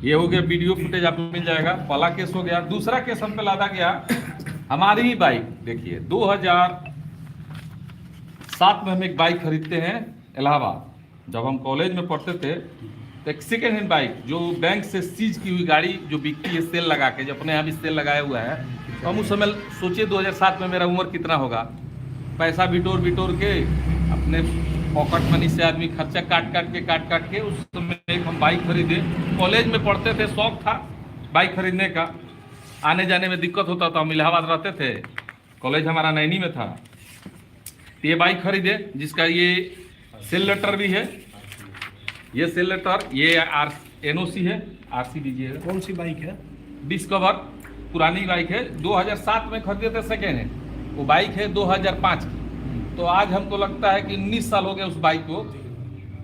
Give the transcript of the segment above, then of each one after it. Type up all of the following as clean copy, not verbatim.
ये हो गया, वीडियो फुटेज आपको मिल जाएगा। पहला केस हो गया। दूसरा केस हम पे लादा गया, हमारी ही बाइक। देखिए 2007 में हम एक बाइक खरीदते हैं इलाहाबाद। जब हम कॉलेज में पढ़ते थे तो एक सेकेंड हैंड बाइक जो बैंक से सीज की हुई गाड़ी जो बिकती है सेल लगा के, जो अपने यहाँ भी सेल लगाया हुआ है, तो हम उस समय सोचिए 2007 में मेरा उम्र कितना होगा, पैसा बिटोर के अपने पॉकेट मनी से आदमी खर्चा काट काट के उस समय एक हम बाइक खरीदे। कॉलेज में पढ़ते थे, शौक था बाइक खरीदने का, आने जाने में दिक्कत होता था, हम इलाहाबाद रहते थे, कॉलेज हमारा नैनी में था। तो ये बाइक खरीदे जिसका ये सेल लेटर भी है, ये सेल लेटर, ये NOC है, RC दीजिएगा। कौन सी बाइक है? डिस्कवर, पुरानी बाइक है, 2007 में खरीदे थे सेकेंड है। वो बाइक है 2005 की, तो आज हमको लगता है कि 19 साल हो गए उस बाइक को।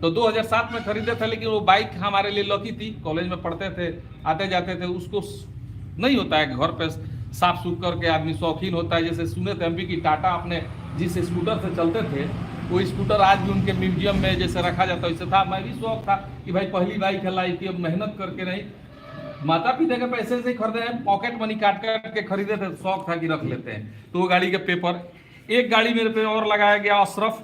तो 2007 में खरीदे थे, लेकिन वो बाइक हमारे लिए लकी थी। कॉलेज में पढ़ते थे, आते जाते थे, उसको नहीं होता है घर पे साफ सुख करके आदमी शौकीन होता है। जैसे सुने थे MP की टाटा अपने जिस स्कूटर से चलते थे, वो स्कूटर आज भी उनके म्यूजियम में जैसे रखा जाता है वैसे था। मैं भी शौक था कि भाई पहली बाइक है लाइफ की, अब मेहनत करके नहीं, माता पिता के पैसे से खरीदे हैं, पॉकेट मनी काट के खरीदे थे, शौक था कि रख लेते हैं। तो वो गाड़ी के पेपर, एक गाड़ी मेरे पे और लगाया गया, अशरफ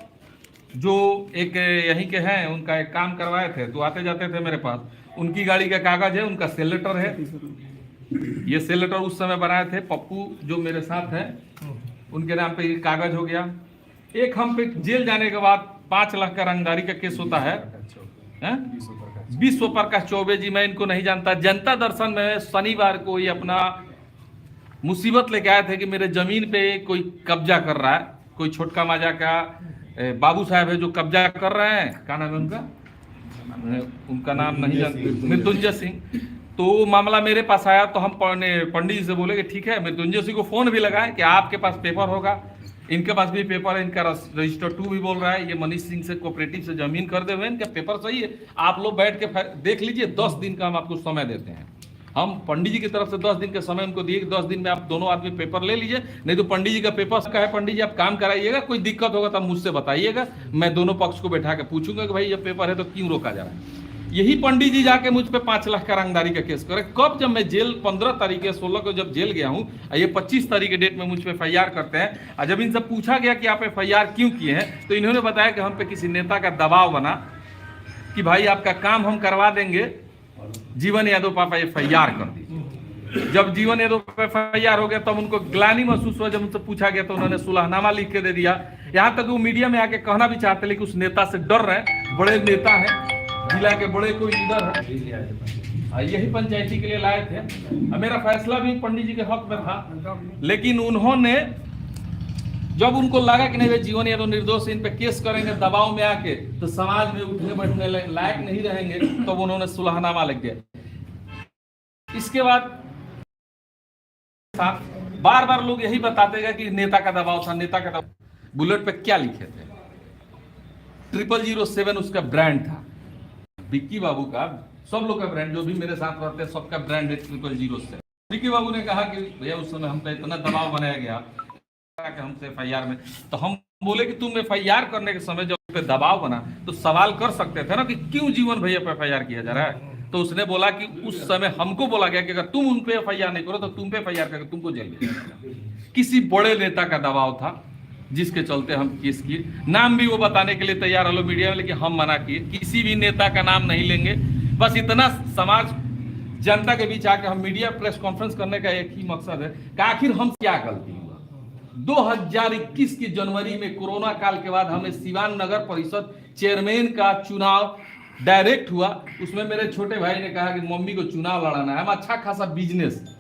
जो एक यहीं के हैं, उनका एक काम करवाए थे, तो आते जाते थे मेरे पास, उनकी गाड़ी का कागज है, उनका सेल लेटर है। ये सेल लेटर उस समय बनाए थे पप्पू जो मेरे साथ है, उनके नाम पे ये कागज हो गया। एक हम पे जेल जाने के बाद 5 लाख का रंगदारी का केस होता है, विश्व प्रकाश चौबे जी, मैं इनको नहीं जानता। जनता दर्शन में शनिवार को ये अपना मुसीबत लेके आए थे कि मेरे जमीन पे कोई कब्जा कर रहा है, कोई छोटका माजा का बाबू साहब है जो कब्जा कर रहे हैं। क्या नाम है उनका नाम नहीं जानते, मृत्युंजय सिंह। तो मामला मेरे पास आया, तो हम पंडित जी से बोले कि ठीक है, मृत्युंजय सिंह को फोन भी लगाए कि आपके पास पेपर होगा, इनके पास भी पेपर है, इनका रजिस्टर 2 भी बोल रहा है, ये मनीष सिंह से कोऑपरेटिव से जमीन खरीदे हुए, इनका पेपर सही है, आप लोग बैठ के देख लीजिए, 10 दिन का हम आपको समय देते हैं। हम पंडित जी की तरफ से 10 दिन का समय उनको दिए कि 10 दिन में आप दोनों आदमी पेपर ले लीजिए, नहीं तो पंडित जी का पेपर का है, पंडित जी आप काम कराइएगा, कोई दिक्कत होगा तो मुझसे बताइएगा, मैं दोनों पक्ष को बैठा के पूछूंगा कि भाई ये पेपर है तो क्यों रोका जा रहा है। यही पंडित जी जाके मुझ पे 5 लाख का रंगदारी का केस करे। कब? जब मैं जेल 15 तारीख या 16 को जब जेल गया हूँ, ये 25 तारीख के डेट में मुझ पे FIR करते हैं। और जब इनसे पूछा गया कि आप FIR क्यों किए हैं, तो इन्होंने बताया कि हम पे किसी नेता का दबाव बना कि भाई आपका काम हम करवा देंगे, जीवन यादव पापा FIR कर दीजिए। जब जीवन यादव पे FIR हो गया तब उनको ग्लानि महसूस हुआ। जब उनसे पूछा गया तो उन्होंने सुलहनामा लिख के दे दिया। यहाँ तक वो मीडिया में आके कहना भी चाहते, लेकिन उस नेता से डर रहे, बड़े नेता है, जिला के बड़े कोई लीडर है, यही पंचायती के लिए लाए थे। मेरा फैसला भी पंडित जी के हक में था, लेकिन उन्होंने जब उनको लगा कि नहीं वे जीवन यादव निर्दोष, इन पे केस करेंगे दबाव में आके, तो समाज में उठने बैठने लायक नहीं रहेंगे, तो उन्होंने सुलहनामा लिख दिया। इसके बाद बार बार लोग यही बताते गए कि नेता का दबाव था, नेता का दबाव। बुलेट पे क्या लिखे थे? 0007 उसका ब्रांड था, विक्की बाबू का, सब लोग का ब्रांड, जो भी मेरे साथ रहते हैं सबका ब्रांड है 0007। विक्की बाबू ने कहा कि भैया उस समय हम पे इतना दबाव बनाया गया कि हमसे FIR में, तो हम बोले कि तुम FIR करने के समय जब पे दबाव बना तो सवाल कर सकते थे ना कि क्यों जीवन भैया पे FIR किया जा रहा है। तो उसने बोला कि उस समय हमको बोला गया कि अगर तुम उन पे FIR नहीं करो तो तुम पे FIR करके तुमको जेल भेजा। किसी बड़े नेता का दबाव था जिसके चलते हम केस किए। नाम भी वो बताने के लिए तैयार हलो मीडिया में, लेकिन हम मना किए, किसी भी नेता का नाम नहीं लेंगे। बस इतना समाज जनता के बीच आके हम मीडिया प्रेस कॉन्फ्रेंस करने का एक ही मकसद है कि आखिर हम क्या गलती हुआ। 2021 की जनवरी में कोरोना काल के बाद हमें सिवान नगर परिषद चेयरमैन का चुनाव डायरेक्ट हुआ। उसमें मेरे छोटे भाई ने कहा कि मम्मी को चुनाव लड़ाना है। हम अच्छा खासा बिजनेस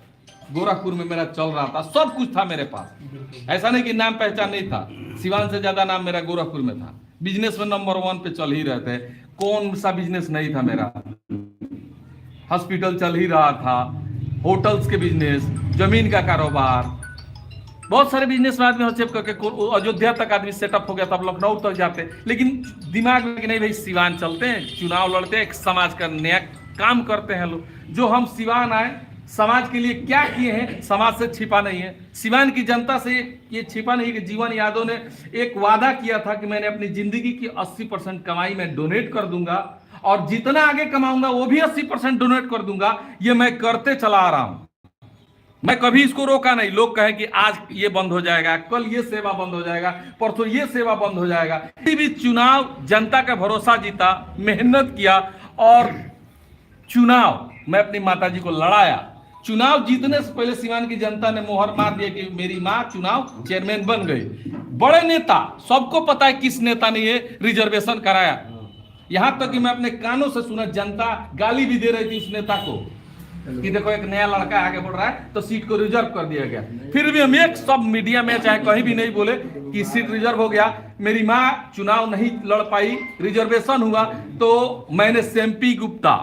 गोरखपुर में मेरा चल रहा था, सब कुछ था मेरे पास, ऐसा नहीं कि नाम पहचान नहीं था। सिवान से ज्यादा नाम मेरा गोरखपुर में था, बिजनेस में नंबर 1 पे चल ही रहते। कौन सा बिजनेस नहीं था मेरा? हॉस्पिटल चल ही रहा था, होटल्स के बिजनेस, जमीन का कारोबार, बहुत सारे बिजनेस में आदमी हस्तक्षेप करके अयोध्या तक आदमी सेटअप हो गया, तब लखनऊ तक जाते। लेकिन दिमाग में कि नहीं भाई सिवान चलते हैं, चुनाव लड़ते हैं, एक समाज का नया काम करते हैं लोग। जो हम सिवान आए, समाज के लिए क्या किए हैं समाज से छिपा नहीं है। सिवान की जनता से ये छिपा नहीं कि जीवन यादव ने एक वादा किया था कि मैंने अपनी जिंदगी की 80% कमाई में डोनेट कर दूंगा और जितना आगे कमाऊंगा वो भी 80% डोनेट कर दूंगा। ये मैं करते चला आ रहा हूं, मैं कभी इसको रोका नहीं। लोग कहें कि आज ये बंद हो जाएगा, कल ये सेवा बंद हो जाएगा, परसों ये सेवा बंद हो जाएगा। किसी भी चुनाव जनता का भरोसा जीता, मेहनत किया और चुनाव मैं अपनी माताजी को लड़ाया। चुनाव जीतने से पहले सिवान की जनता ने मोहर मार दिया कि मेरी मां चुनाव चेयरमैन बन गई। बड़े नेता, सबको पता है किस नेता ने ये रिजर्वेशन कराया। यहां तक कि मैं अपने कानों से सुना, जनता गाली भी दे रही थी उस नेता को कि देखो एक नया लड़का आगे बढ़ रहा है तो सीट को रिजर्व कर दिया गया। फिर भी हम एक सब मीडिया में चाहे कहीं भी नहीं बोले कि सीट रिजर्व हो गया। मेरी मां चुनाव नहीं लड़ पाई, रिजर्वेशन हुआ, तो मैंने सेम्पी गुप्ता,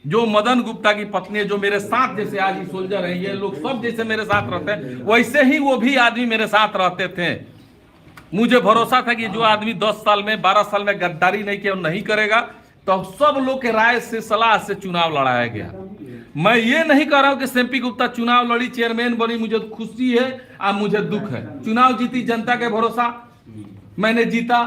जो मदन गुप्ता की पत्नी है, जो मेरे साथ जैसे आज ही सोल्जर है, ये लोग सब जैसे मेरे साथ रहते हैं वैसे ही वो भी आदमी मेरे साथ रहते थे। मुझे भरोसा था कि जो आदमी 10 साल में 12 साल में गद्दारी नहीं किया नहीं करेगा। तो सब लोग के राय से सलाह से चुनाव लड़ाया गया। मैं ये नहीं कह रहा हूं कि सेम्पी गुप्ता चुनाव लड़ी, चेयरमैन बनी, मुझे खुशी है और मुझे दुख है। चुनाव जीती जनता के भरोसा, मैंने जीता,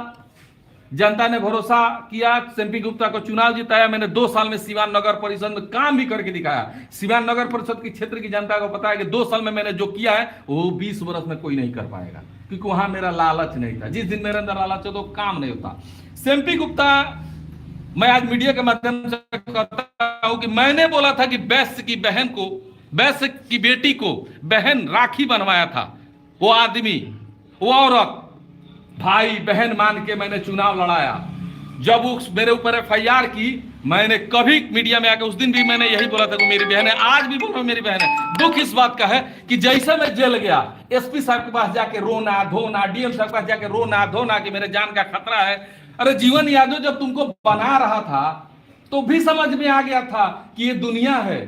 जनता ने भरोसा किया, सेम्पी गुप्ता को चुनाव जिताया। मैंने 2 साल में सिवान नगर परिषद में काम भी करके दिखाया। सिवान नगर परिषद की क्षेत्र की जनता को पता है कि 2 साल में मैंने जो किया है वो 20 वर्ष में कोई नहीं कर पाएगा, क्योंकि वहां मेरा लालच नहीं था। जिस दिन मेरे अंदर लालच है तो काम नहीं होता। सेम्पी गुप्ता, मैं आज मीडिया के माध्यम से कहता हूं कि मैंने बोला था कि वैश्य की बहन को, वैश्य की बेटी को बहन राखी बनवाया था। वो आदमी, वो औरत भाई बहन मान के मैंने चुनाव लड़ाया। जब उस मेरे ऊपर FIR की, मैंने कभी मीडिया में आके, उस दिन भी मैंने यही बोला था कि मेरी बहन है, आज भी बोल रहा हूं मेरी बहन है। दुख इस बात का है कि जैसे मैं जेल गया, SP साहब के पास जाके रोना धोना, DM साहब के पास जाके रोना धोना कि मेरे जान का खतरा है। अरे जीवन यादव जब तुमको बना रहा था तो भी समझ में आ गया था कि ये दुनिया है,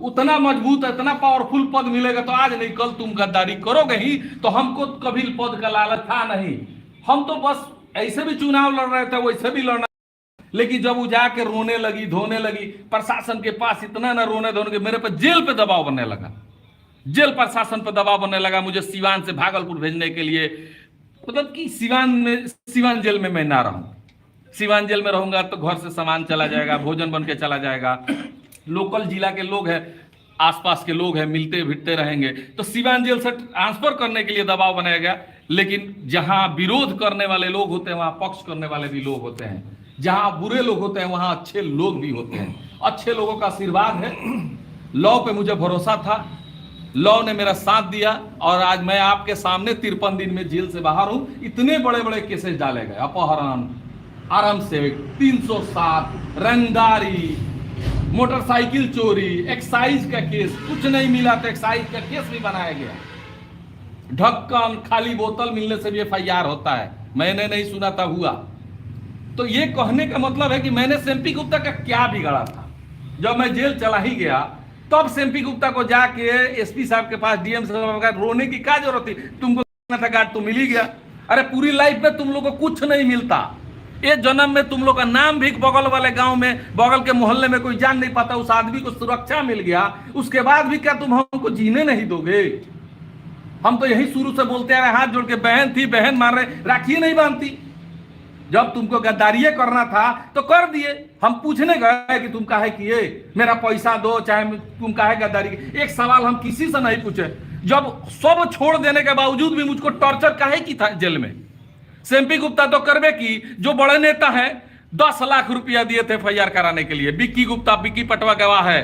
उतना मजबूत, इतना पावरफुल पद मिलेगा तो आज नहीं कल तुम गद्दारी करोगे ही। तो हमको कभी पद का लालच था नहीं, हम तो बस ऐसे भी चुनाव लड़ रहे थे, वैसे भी लड़ना। लेकिन जब वो जाके रोने लगी, धोने लगी, प्रशासन के पास इतना ना रोने धोने के मेरे पर जेल पे दबाव बनने लगा, जेल प्रशासन पर दबाव बनने लगा मुझे सिवान से भागलपुर भेजने के लिए। मतलब कि सिवान जेल में मैं ना रहूं। सिवान जेल में रहूंगा तो घर से सामान चला जाएगा, भोजन बन के चला जाएगा, लोकल जिला के लोग हैं, आसपास के लोग हैं, मिलते भिड़ते रहेंगे। तो सिवान जेल से ट्रांसफर करने के लिए दबाव बनाया गया। लेकिन जहां विरोध करने वाले लोग होते हैं वहां पक्ष करने वाले भी लोग होते हैं, जहां बुरे लोग होते हैं वहां अच्छे लोग भी होते हैं। अच्छे लोगों का आशीर्वाद है, लॉ पे मुझे भरोसा था, लॉ ने मेरा साथ दिया और आज मैं आपके सामने 53 दिन में जेल से बाहर हूं। इतने बड़े बड़े केसेस डाले गए, अपहरण, आराम से 307, रंगदारी, मोटरसाइकिल चोरी, एक्साइज का केस, कुछ नहीं मिला तो एक्साइज का केस भी बनाया गया। ढक्कन, खाली बोतल मिलने से भी FIR होता है, मैंने नहीं सुना था, हुआ। तो ये कहने का मतलब है कि मैंने सेम्पी गुप्ता का क्या बिगाड़ा था। जब मैं जेल चला ही गया तब सेम्पी गुप्ता को जाके SP साहब के पास, DM साहब रोने की क्या जरूरत थी? तुमको था गार्ड तो मिल ही गया। अरे पूरी लाइफ में तुम लोग को कुछ नहीं मिलता, ये जन्म में तुम लोग का नाम भी बगल वाले गांव में, बगल के मोहल्ले में कोई जान नहीं पाता, उस आदमी को सुरक्षा मिल गया, उसके बाद भी क्या तुम हमको जीने नहीं दोगे? हम तो यही शुरू से बोलते आ रहे, हाथ जोड़ के, बहन थी बहन मार रहे, राखी नहीं बांधती। जब तुमको गद्दारिये करना था तो कर दिए। हम पूछने गए कि तुम काहे किए, मेरा पैसा दो, चाहे तुम काहे गद्दारी किए। एक सवाल हम किसी से नहीं पूछे। जब सब छोड़ देने के बावजूद भी मुझको टॉर्चर काहे की था जेल में। सेम्पी गुप्ता तो करवे की, जो बड़े नेता है 10 लाख रुपया दिए थे FIR कराने के लिए। विक्की गुप्ता, विक्की पटवा गवाह है,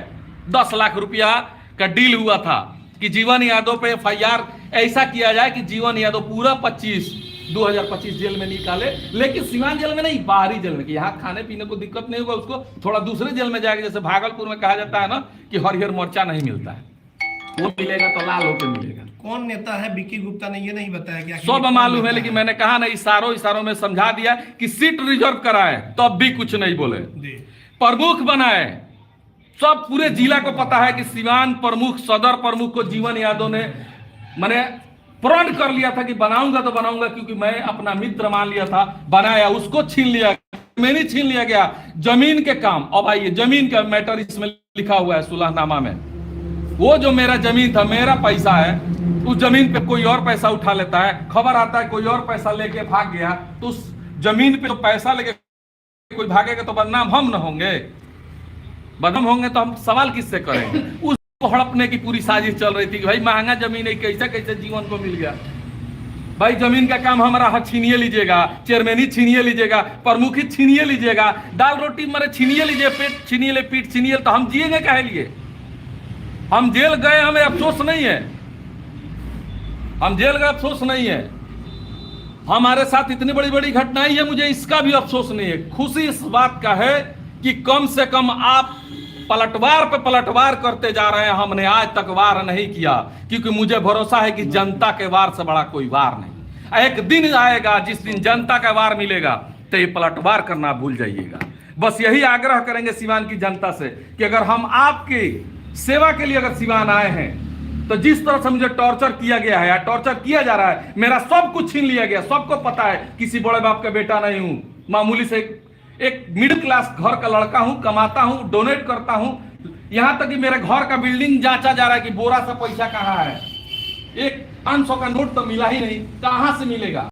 10 लाख रुपया का डील हुआ था कि जीवन यादव पे FIR ऐसा किया जाए कि जीवन यादव पूरा 2025 जेल में निकाले, लेकिन सिवान जेल में नहीं, बाहरी जेल में, कि यहाँ खाने पीने को दिक्कत नहीं होगा, उसको थोड़ा दूसरे जेल में जाएगा। जैसे भागलपुर में कहा जाता है ना कि हरिहर मोर्चा नहीं मिलता है, वो मिलेगा तो लाल होकर मिलेगा। कौन नेता है विक्की गुप्ता ने ये नहीं बताया क्या? सब मालूम है, लेकिन मैंने कहा ना, इशारों में समझा दिया कि सीट रिजर्व कराए, तब भी कुछ नहीं बोले। प्रमुख बनाए, सब पूरे जिला को पता है कि सिवान प्रमुख, सदर प्रमुख को जीवन यादव ने मैंने प्रण कर लिया था कि बनाऊंगा तो बनाऊंगा, क्योंकि मैं अपना मित्र मान लिया था। बनाया, उसको छीन लिया, मैंने छीन लिया गया। जमीन के काम, अब आइए, जमीन का मैटर इसमें लिखा हुआ है सुलहनामा में। वो जो मेरा जमीन था, मेरा पैसा है, उस जमीन पे कोई और पैसा उठा लेता है, खबर आता है कोई और पैसा लेके भाग गया, तो उस जमीन पे जो पैसा लेके कोई भागेगा तो बदनाम हम न होंगे? बदनाम होंगे तो हम सवाल किससे करेंगे? उसको हड़पने की पूरी साजिश चल रही थी कि भाई महंगा जमीन है, कैसे कैसे जीवन को मिल गया। भाई जमीन का काम हमारा हक छीनिए लीजिएगा, चेयरमैनी छीनिए लीजिएगा, प्रमुखी छीनिए लीजिएगा, दाल रोटी मरे छीनिए लीजिए, पेट छीनिए ले, पीठ छीनिए, तो हम जिएंगे काहे लिए? हम जेल गए, हमें अफसोस नहीं है, हम जेल गए अफसोस नहीं है, हमारे साथ इतनी बड़ी बड़ी घटनाएं है, मुझे इसका भी अफसोस नहीं है। खुशी इस बात का है कि कम से कम आप पलटवार पे पलटवार करते जा रहे हैं, हमने आज तक वार नहीं किया, क्योंकि मुझे भरोसा है कि जनता के वार से बड़ा कोई वार नहीं। एक दिन आएगा जिस दिन जनता का वार मिलेगा, तो ये पलटवार करना भूल जाइएगा। बस यही आग्रह करेंगे सिवान की जनता से कि अगर हम आपकी सेवा के लिए अगर सिवान आए हैं, तो जिस तरह से मुझे टॉर्चर किया गया है या टॉर्चर किया जा रहा है, मेरा सब कुछ छीन लिया गया, सबको पता है, किसी बड़े बाप का बेटा नहीं हूं, मामूली से एक मिडिल क्लास घर का लड़का हूं, कमाता हूं, डोनेट करता हूं, यहां तक कि मेरे घर का बिल्डिंग जांचा जा रहा है कि बोरा सा पैसा कहां है, एक 500 का नोट तो मिला ही नहीं, कहां से मिलेगा?